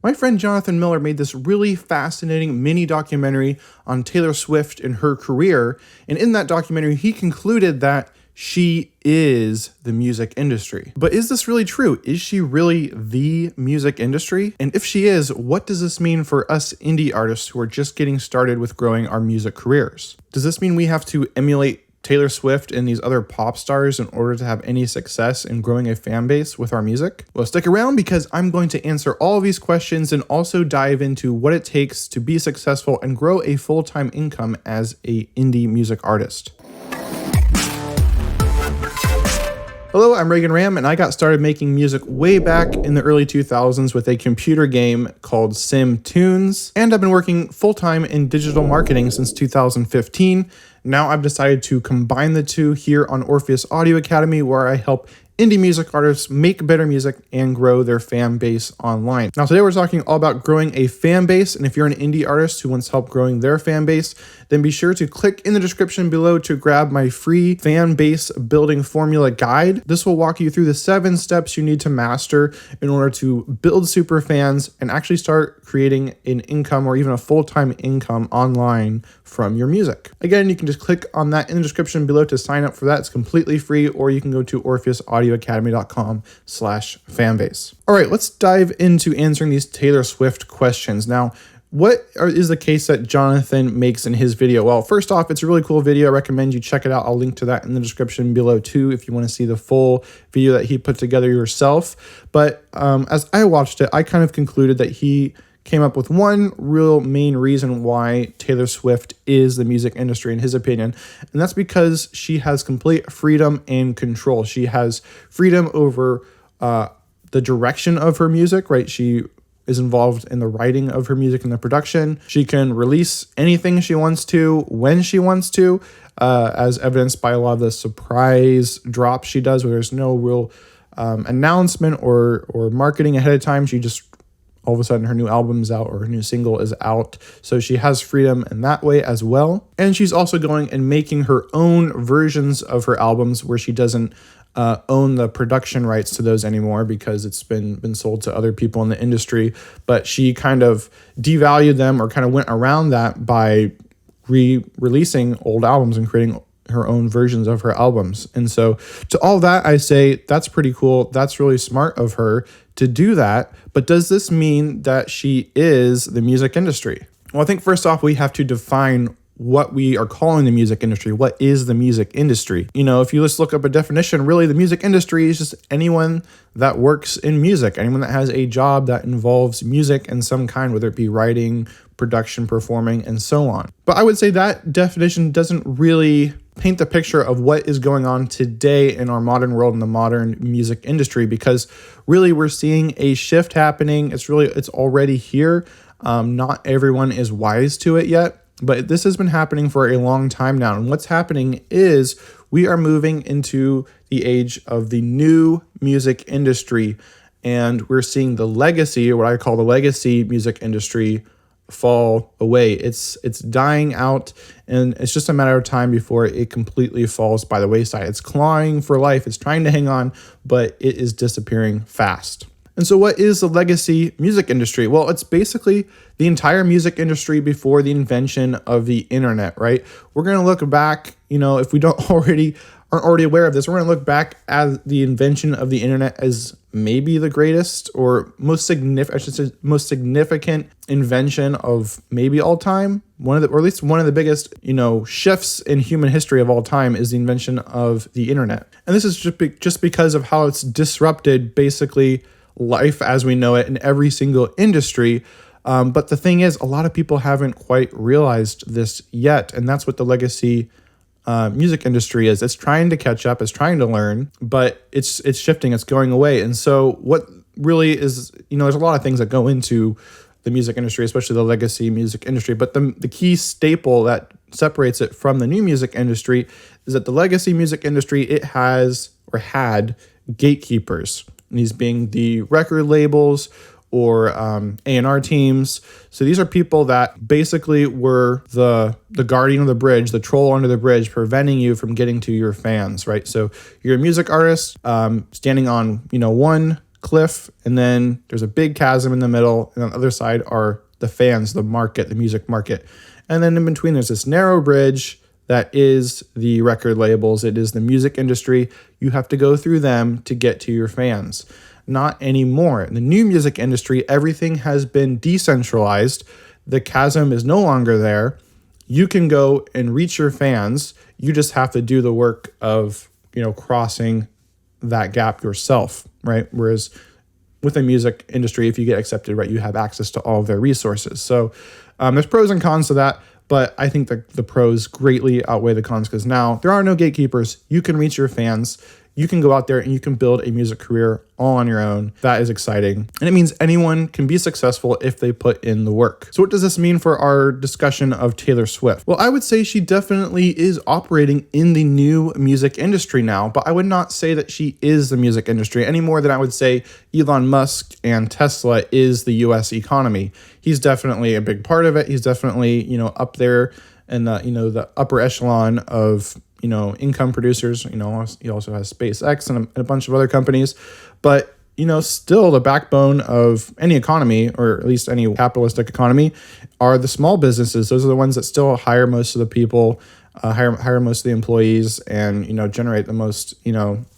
My friend Jonathan Miller made this really fascinating mini documentary on Taylor Swift and her career, and in that documentary, he concluded that she is the music industry. But is this really true? Is she really the music industry? And if she is, what does this mean for us indie artists who are just getting started with growing our music careers? Does this mean we have to emulate Taylor Swift and these other pop stars in order to have any success in growing a fan base with our music? Well, stick around because I'm going to answer all of these questions and also dive into what it takes to be successful and grow a full-time income as an indie music artist. Hello, I'm Reagan Ram, and I got started making music way back in the early 2000s with a computer game called Sim Tunes, and I've been working full-time in digital marketing since 2015. Now I've decided to combine the two here on Orpheus Audio Academy, where I help indie music artists make better music and grow their fan base online. Now today we're talking all about growing a fan base, and if you're an indie artist who wants help growing their fan base, then be sure to click in the description below to grab my free fan base building formula guide. This will walk you through the 7 steps you need to master in order to build super fans and actually start creating an income or even a full-time income online from your music. Again, you can just click on that in the description below to sign up for that. It's completely free, or you can go to orpheusaudioacademy.com/fanbase. All right, let's dive into answering these Taylor Swift questions. Now, is the case that Jonathan makes in his video? Well, first off, it's a really cool video. I recommend you check it out. I'll link to that in the description below too if you want to see the full video that he put together yourself. But as I watched it, I kind of concluded that he came up with one real main reason why Taylor Swift is the music industry in his opinion, and that's because she has complete freedom and control. She has freedom over the direction of her music, right? She is involved in the writing of her music and the production. She can release anything she wants to, when she wants to, as evidenced by a lot of the surprise drops she does, where there's no real announcement or marketing ahead of time. She just, all of a sudden, her new album's out or her new single is out. So she has freedom in that way as well. And she's also going and making her own versions of her albums where she doesn't own the production rights to those anymore because it's been sold to other people in the industry. But she kind of devalued them or kind of went around that by re-releasing old albums and creating her own versions of her albums. And so to all that, I say that's pretty cool. That's really smart of her to do that. But does this mean that she is the music industry? Well, I think first off, we have to define what we are calling the music industry. What is the music industry? You know, if you just look up a definition, really the music industry is just anyone that works in music, anyone that has a job that involves music in some kind, whether it be writing, production, performing, and so on. But I would say that definition doesn't really paint the picture of what is going on today in our modern world, in the modern music industry, because really we're seeing a shift happening. It's already here. Not everyone is wise to it yet, but this has been happening for a long time now. And what's happening is we are moving into the age of the new music industry, and we're seeing the legacy, or what I call the legacy music industry, fall away. It's dying out, and it's just a matter of time before it completely falls by the wayside. It's clawing for life. It's trying to hang on, but it is disappearing fast. And so what is the legacy music industry? Well, it's basically the entire music industry before the invention of the internet, right? We're going to look back, if we aren't already aware of this, we're going to look back at the invention of the internet as maybe the greatest or most significant invention of maybe all time. Or at least one of the biggest, shifts in human history of all time is the invention of the internet. And this is just because of how it's disrupted basically life as we know it in every single industry. But the thing is, a lot of people haven't quite realized this yet. And that's what the legacy music industry is. It's trying to catch up, it's trying to learn, but it's shifting, it's going away. And so what really is, there's a lot of things that go into the music industry, especially the legacy music industry. But the key staple that separates it from the new music industry is that the legacy music industry, it has or had gatekeepers. And these being the record labels or A&R teams. So these are people that basically were the guardian of the bridge, the troll under the bridge, preventing you from getting to your fans, right? So you're a music artist standing on, one cliff, and then there's a big chasm in the middle, and on the other side are the fans, the market, the music market. And then in between, there's this narrow bridge that is the record labels. It is the music industry. You have to go through them to get to your fans. Not anymore. In the new music industry, everything has been decentralized. The chasm is no longer there. You can go and reach your fans. You just have to do the work of, crossing that gap yourself, right? Whereas with the music industry, if you get accepted, right, you have access to all of their resources. So there's pros and cons to that, but I think the pros greatly outweigh the cons because now there are no gatekeepers. You can reach your fans. You can go out there and you can build a music career all on your own. That is exciting. And it means anyone can be successful if they put in the work. So what does this mean for our discussion of Taylor Swift? Well, I would say she definitely is operating in the new music industry now, but I would not say that she is the music industry any more than I would say Elon Musk and Tesla is the US economy. He's definitely a big part of it. He's definitely, up there in the upper echelon of income producers. He also has SpaceX and a bunch of other companies. But, still the backbone of any economy, or at least any capitalistic economy, are the small businesses. Those are the ones that still hire most of the people, hire most of the employees, and, generate the most,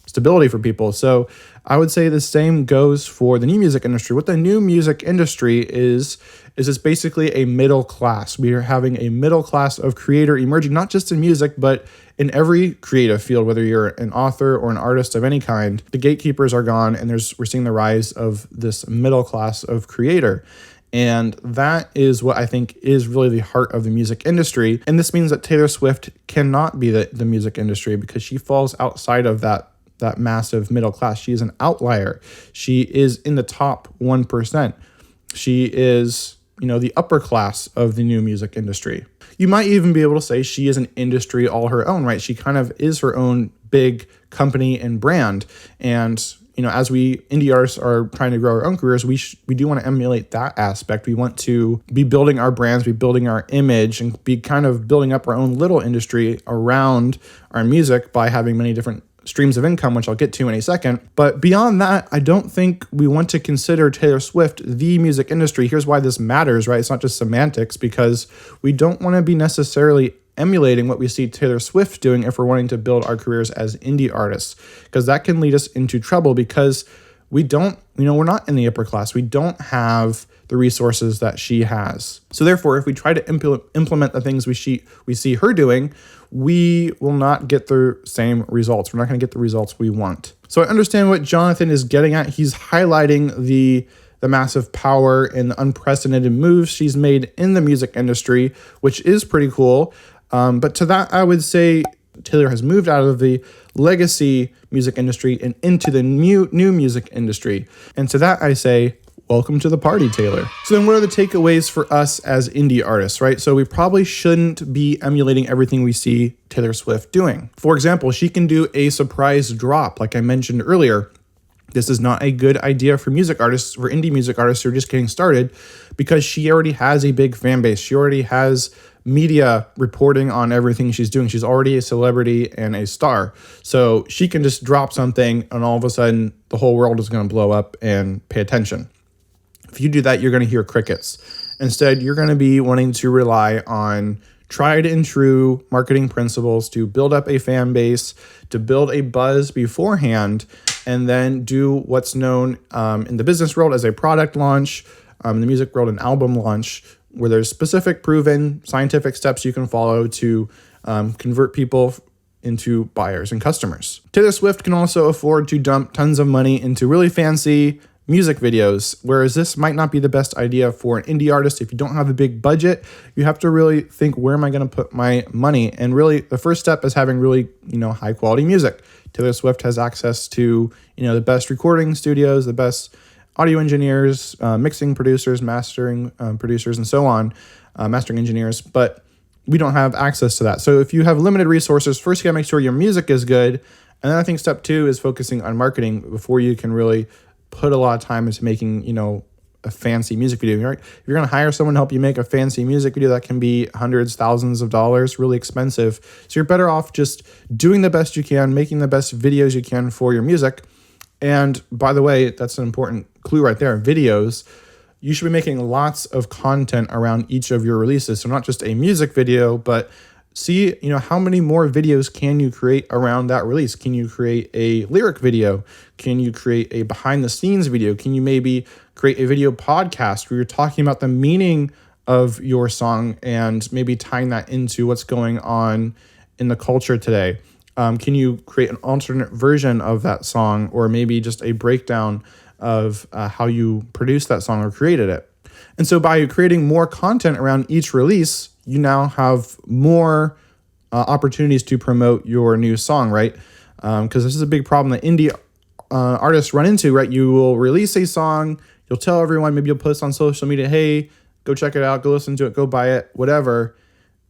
stability for people. So I would say the same goes for the new music industry. What the new music industry is it's basically a middle class. We are having a middle class of creator emerging, not just in music, but in every creative field, whether you're an author or an artist of any kind. The gatekeepers are gone, and we're seeing the rise of this middle class of creator. And that is what I think is really the heart of the music industry. And this means that Taylor Swift cannot be the music industry because she falls outside of that massive middle class. She is an outlier. She is in the top 1%. She is, the upper class of the new music industry. You might even be able to say she is an industry all her own, right? She kind of is her own big company and brand. And, as we indie artists are trying to grow our own careers, we do want to emulate that aspect. We want to be building our brands, be building our image, and be kind of building up our own little industry around our music by having many different streams of income, which I'll get to in a second. But beyond that, I don't think we want to consider Taylor Swift the music industry. Here's why this matters, right? It's not just semantics, because we don't want to be necessarily emulating what we see Taylor Swift doing if we're wanting to build our careers as indie artists, because that can lead us into trouble because we don't, we're not in the upper class. We don't have the resources that she has. So therefore, if we try to implement the things we see her doing, we will not get the same results. We're not going to get the results we want. So I understand what Jonathan is getting at. He's highlighting the massive power and the unprecedented moves she's made in the music industry, which is pretty cool. But to that, I would say Taylor has moved out of the legacy music industry and into the new music industry. And to that, I say, welcome to the party, Taylor. So then what are the takeaways for us as indie artists, right? So we probably shouldn't be emulating everything we see Taylor Swift doing. For example, she can do a surprise drop, like I mentioned earlier. This is not a good idea for music artists, for indie music artists who are just getting started, because she already has a big fan base. She already has media reporting on everything she's doing. She's already a celebrity and a star. So she can just drop something and all of a sudden the whole world is going to blow up and pay attention. If you do that, you're going to hear crickets. Instead, you're going to be wanting to rely on tried and true marketing principles to build up a fan base, to build a buzz beforehand, and then do what's known in the business world as a product launch, in the music world, an album launch, where there's specific proven scientific steps you can follow to convert people into buyers and customers. Taylor Swift can also afford to dump tons of money into really fancy music videos, whereas this might not be the best idea for an indie artist. If you don't have a big budget, you have to really think, where am I going to put my money? And really, the first step is having really, high quality music. Taylor Swift has access to, the best recording studios, the best audio engineers, mixing producers, mastering producers, and so on, mastering engineers, but we don't have access to that. So if you have limited resources, first you gotta make sure your music is good. And then I think step 2 is focusing on marketing before you can really put a lot of time into making, a fancy music video. Right? If you're going to hire someone to help you make a fancy music video, that can be hundreds, thousands of dollars, really expensive. So you're better off just doing the best you can, making the best videos you can for your music, And by the way, that's an important clue right there. Videos, you should be making lots of content around each of your releases. So not just a music video, but see, how many more videos can you create around that release? Can you create a lyric video? Can you create a behind the scenes video? Can you maybe create a video podcast where you're talking about the meaning of your song and maybe tying that into what's going on in the culture today? Can you create an alternate version of that song, or maybe just a breakdown of how you produced that song or created it? And so by creating more content around each release, you now have more opportunities to promote your new song, right? Because this is a big problem that indie artists run into, right? You will release a song, you'll tell everyone, maybe you'll post on social media, hey, go check it out, go listen to it, go buy it, whatever.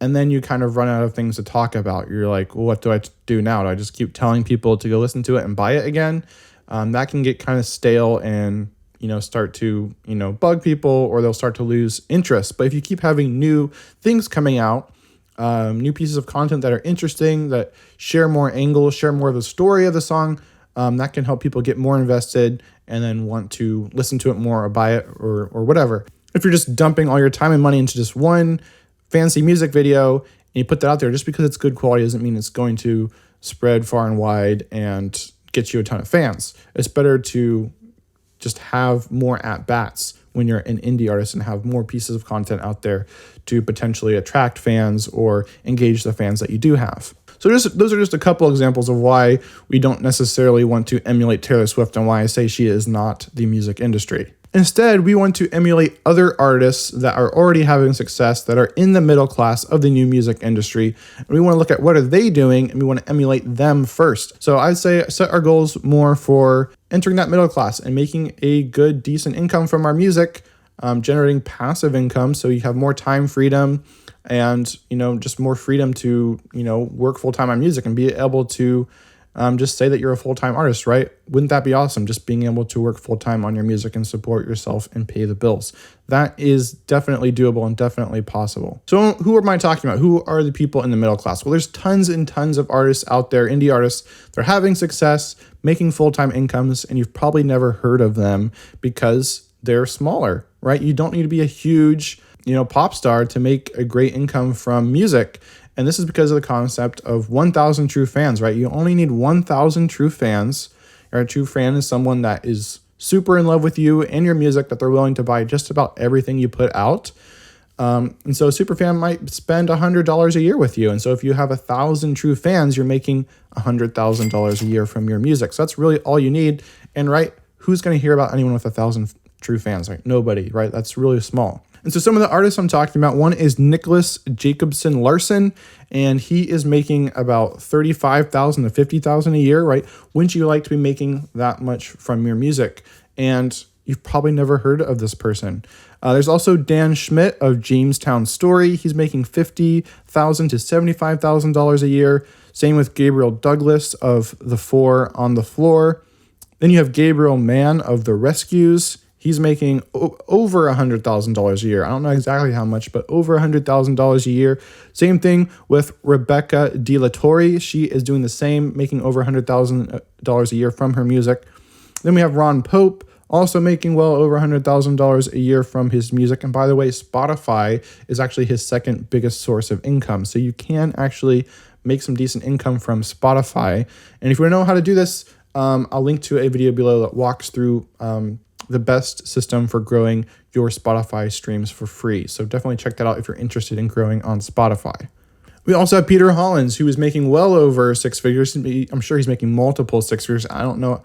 And then you kind of run out of things to talk about. You're like, well, what do I do now? Do I just keep telling people to go listen to it and buy it again? That can get kind of stale and, start to, bug people, or they'll start to lose interest. But if you keep having new things coming out, new pieces of content that are interesting, that share more angles, share more of the story of the song, that can help people get more invested and then want to listen to it more or buy it or whatever. If you're just dumping all your time and money into just one fancy music video and you put that out there, just because it's good quality doesn't mean it's going to spread far and wide and get you a ton of fans. It's better to just have more at-bats when you're an indie artist and have more pieces of content out there to potentially attract fans or engage the fans that you do have. So those are just a couple examples of why we don't necessarily want to emulate Taylor Swift and why I say she is not the music industry. Instead, we want to emulate other artists that are already having success, that are in the middle class of the new music industry. And we want to look at what are they doing, and we want to emulate them first. So I'd say set our goals more for entering that middle class and making a good, decent income from our music, generating passive income so you have more time freedom and, just more freedom to, work full-time on music and be able to just say that you're a full-time artist, right? Wouldn't that be awesome? Just being able to work full-time on your music and support yourself and pay the bills. That is definitely doable and definitely possible. So who am I talking about? Who are the people in the middle class? Well, there's tons and tons of artists out there, indie artists. They're having success, making full-time incomes, and you've probably never heard of them because they're smaller, right? You don't need to be a huge, pop star to make a great income from music. And this is because of the concept of 1,000 true fans, right? You only need 1,000 true fans. Or a true fan is someone that is super in love with you and your music, that they're willing to buy just about everything you put out. And so a super fan might spend $100 a year with you. And so if you have 1,000 true fans, you're making $100,000 a year from your music. So that's really all you need. And right, who's going to hear about anyone with 1,000 true fans? Right? Nobody, right? That's really small. And so some of the artists I'm talking about, one is Nicholas Jacobson Larson, and he is making about $35,000 to $50,000 a year, right? Wouldn't you like to be making that much from your music? And you've probably never heard of this person. There's also Dan Schmidt of Jamestown Story. He's making $50,000 to $75,000 a year. Same with Gabriel Douglas of The Four on the Floor. Then you have Gabriel Mann of The Rescues. He's making over $100,000 a year. I don't know exactly how much, but over $100,000 a year. Same thing with Rebecca De La Torre. She is doing the same, making over $100,000 a year from her music. Then we have Ron Pope, also making well over $100,000 a year from his music. And by the way, Spotify is actually his second biggest source of income. So you can actually make some decent income from Spotify. And if you want to know how to do this, I'll link to a video below that walks through the best system for growing your Spotify streams for free. So definitely check that out if you're interested in growing on Spotify. We also have Peter Hollins, who is making well over six figures. I'm sure he's making multiple six figures. I don't know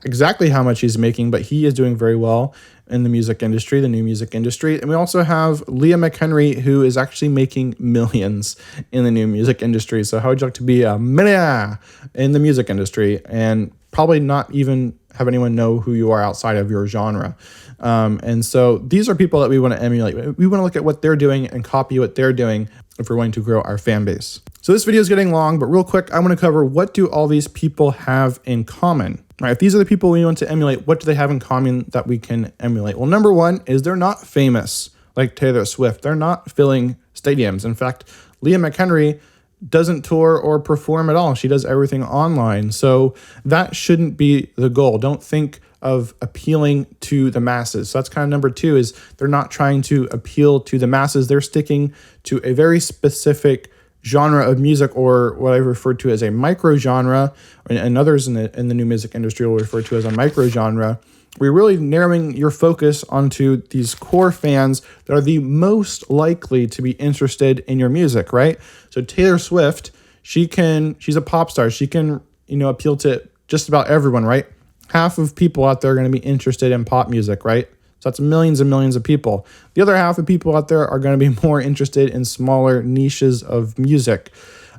exactly how much he's making, but he is doing very well in the music industry, the new music industry. And we also have Leah McHenry, who is actually making millions in the new music industry. So how would you like to be a millionaire in the music industry and probably not even have anyone know who you are outside of your genre? And so these are people that we want to emulate. We want to look at what they're doing and copy what they're doing if we're going to grow our fan base. So this video is getting long, but real quick, I want to cover what do all these people have in common? All right, if these are the people we want to emulate, what do they have in common that we can emulate? Well, number one is they're not famous like Taylor Swift. They're not filling stadiums. In fact, Leah McHenry doesn't tour or perform at all. She does everything online. So that shouldn't be the goal. Don't think of appealing to the masses. So that's kind of number 2, is they're not trying to appeal to the masses. They're sticking to a very specific genre of music, or what I refer to as a micro genre, and others in the new music industry will refer to as a micro genre. We're really narrowing your focus onto these core fans that are the most likely to be interested in your music, right? So Taylor Swift, she's a pop star. She can, appeal to just about everyone, right? Half of people out there are going to be interested in pop music, right? So that's millions and millions of people. The other half of people out there are going to be more interested in smaller niches of music.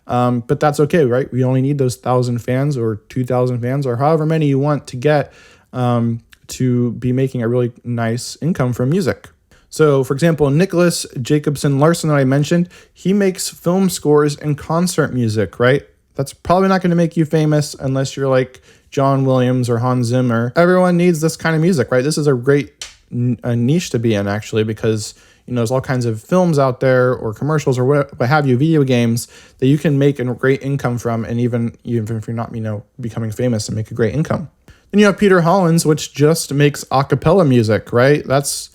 But that's okay, right? We only need those 1,000 fans or 2,000 fans or however many you want to get to be making a really nice income from music. So, for example, Nicholas Jacobson Larson that I mentioned, he makes film scores and concert music, right? That's probably not going to make you famous unless you're like John Williams or Hans Zimmer. Everyone needs this kind of music, right? This is a great niche to be in, actually, because there's all kinds of films out there or commercials or what have you, video games that you can make a great income from, and even if you're not, becoming famous, and make a great income. Then you have Peter Hollins, which just makes a cappella music, right? That's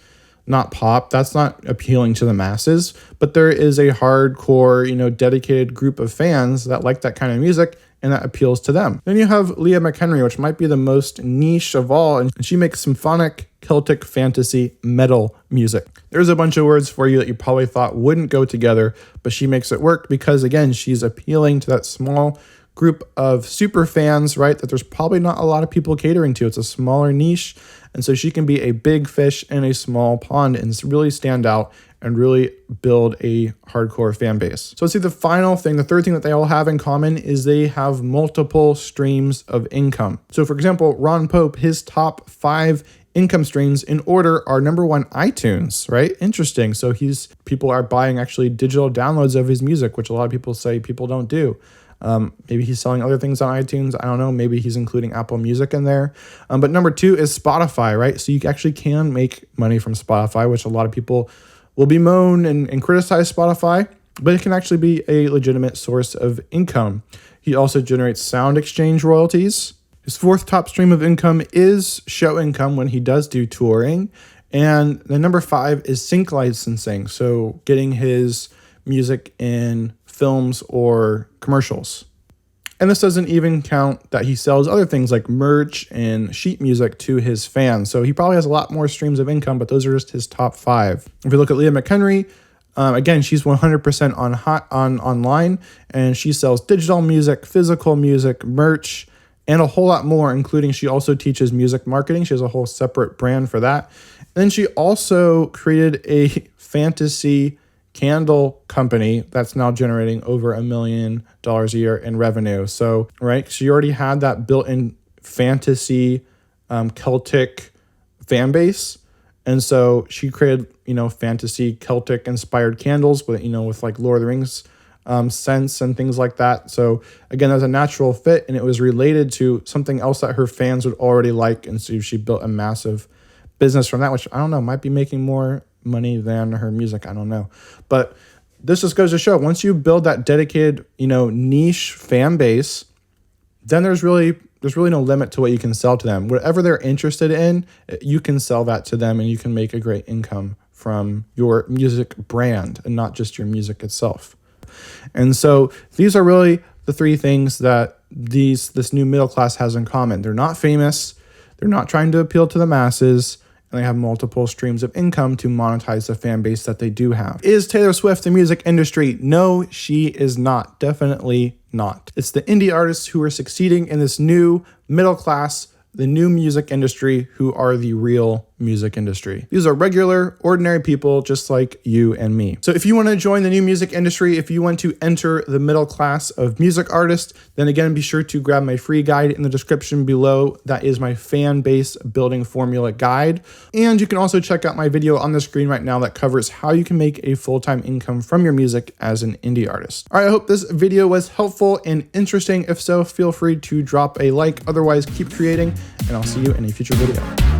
not pop. That's not appealing to the masses, but there is a hardcore, dedicated group of fans that like that kind of music, and that appeals to them. Then you have Leah McHenry, which might be the most niche of all, and she makes symphonic, Celtic, fantasy, metal music. There's a bunch of words for you that you probably thought wouldn't go together, but she makes it work because, again, she's appealing to that small group of super fans, right, that there's probably not a lot of people catering to. It's a smaller niche, and so she can be a big fish in a small pond and really stand out and really build a hardcore fan base. So let's see the final thing. The third thing that they all have in common is they have multiple streams of income. So for example, Ron Pope, his top 5 income streams in order are number 1, iTunes, right? Interesting. So people are buying actually digital downloads of his music, which a lot of people say people don't do. Maybe he's selling other things on iTunes. I don't know. Maybe he's including Apple Music in there. But number 2 is Spotify, right? So you actually can make money from Spotify, which a lot of people will bemoan and criticize Spotify, but it can actually be a legitimate source of income. He also generates sound exchange royalties. His 4th top stream of income is show income when he does do touring. And the number 5 is sync licensing. So getting his music in films or commercials. And this doesn't even count that he sells other things like merch and sheet music to his fans. So he probably has a lot more streams of income, but those are just his top 5. If you look at Leah McHenry, again, she's 100% on online, and she sells digital music, physical music, merch, and a whole lot more, including she also teaches music marketing. She has a whole separate brand for that. And then she also created a fantasy candle company that's now generating over $1 million a year in revenue. So, right, she already had that built-in fantasy Celtic fan base. And so she created, fantasy Celtic inspired candles with, with like Lord of the Rings scents and things like that. So again, that's a natural fit, and it was related to something else that her fans would already like. And so she built a massive business from that, which I don't know, might be making more money than her music. I don't know. But this just goes to show, once you build that dedicated, niche fan base, then there's really no limit to what you can sell to them. Whatever they're interested in, you can sell that to them, and you can make a great income from your music brand and not just your music itself. And so these are really the 3 things that this new middle class has in common. They're not famous. They're not trying to appeal to the masses. And they have multiple streams of income to monetize the fan base that they do have. Is Taylor Swift the music industry? No, she is not. Definitely not. It's the indie artists who are succeeding in this new middle class, the new music industry, who are the real music industry. These are regular, ordinary people just like you and me. So if you want to join the new music industry, if you want to enter the middle class of music artists, then again, be sure to grab my free guide in the description below. That is my fan base building formula guide. And you can also check out my video on the screen right now that covers how you can make a full-time income from your music as an indie artist. All right, I hope this video was helpful and interesting. If so, feel free to drop a like. Otherwise, keep creating, and I'll see you in a future video.